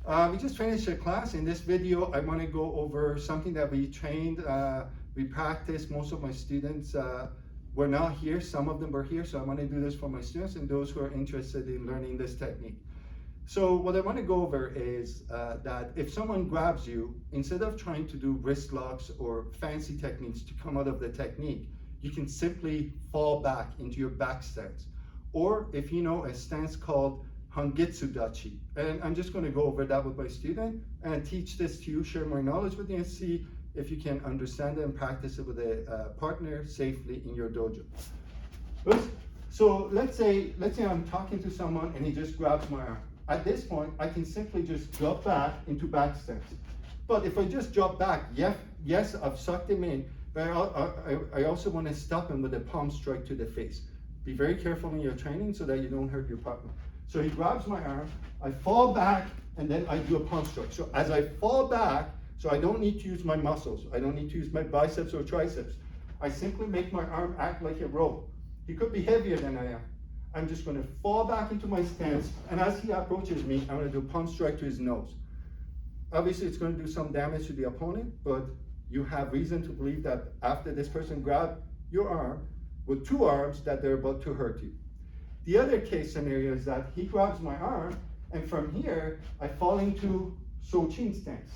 We just finished a class. In this video, I want to go over something that we trained, we practiced. Most of my students were not here. Some of them were here, so I want to do this for my students and those who are interested in learning this technique. So what I want to go over is that if someone grabs you, instead of trying to do wrist locks or fancy techniques to come out of the technique, you can simply fall back into your back stance. Or if you know a stance called Hungetsu Dachi, and I'm just going to go over that with my student and teach this to you, share my knowledge with you, and see if you can understand it and practice it with a partner safely in your dojo. So let's say I'm talking to someone and he just grabs my arm. At this point, I can simply just drop back into back stance. But if I just drop back, yes, I've sucked him in, but I also want to stop him with a palm strike to the face. Be very careful in your training so that you don't hurt your partner. So he grabs my arm, I fall back, and then I do a palm strike. So as I fall back, so I don't need to use my muscles, I don't need to use my biceps or triceps. I simply make my arm act like a rope. He could be heavier than I am. I'm just going to fall back into my stance, and as he approaches me, I'm going to do a palm strike to his nose. Obviously, it's going to do some damage to the opponent, but you have reason to believe that after this person grabbed your arm with two arms, that they're about to hurt you. The other case scenario is that he grabs my arm, and from here, I fall into Sochin stance,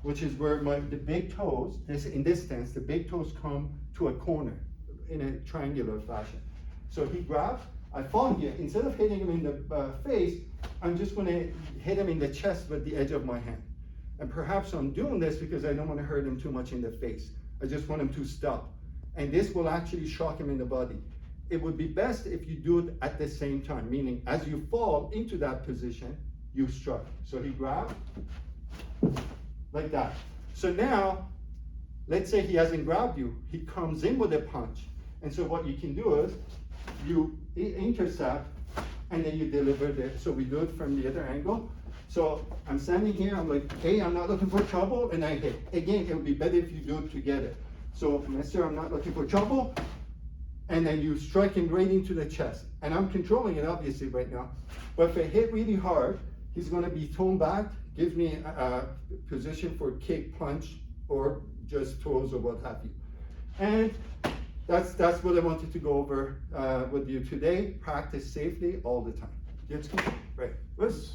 which is where the big toes, in this stance, the big toes come to a corner in a triangular fashion. So he grabs, I fall here. Instead of hitting him in the face, I'm just going to hit him in the chest with the edge of my hand. And perhaps I'm doing this because I don't want to hurt him too much in the face. I just want him to stop. And this will actually shock him in the body. It would be best if you do it at the same time, meaning as you fall into that position, you strike. So he grabs like that. So now, let's say he hasn't grabbed you. He comes in with a punch. And so what you can do is you intercept and then you deliver it. So we do it from the other angle. So I'm standing here, I'm like, hey, I'm not looking for trouble, and I hit. Again, it would be better if you do it together. So, mister, I'm not looking for trouble, and then you strike him right into the chest. And I'm controlling it, obviously, right now. But if I hit really hard, he's gonna be thrown back, gives me a position for kick, punch, or just throws or what have you. And that's what I wanted to go over with you today. Practice safely all the time. Jetzt, right. Was?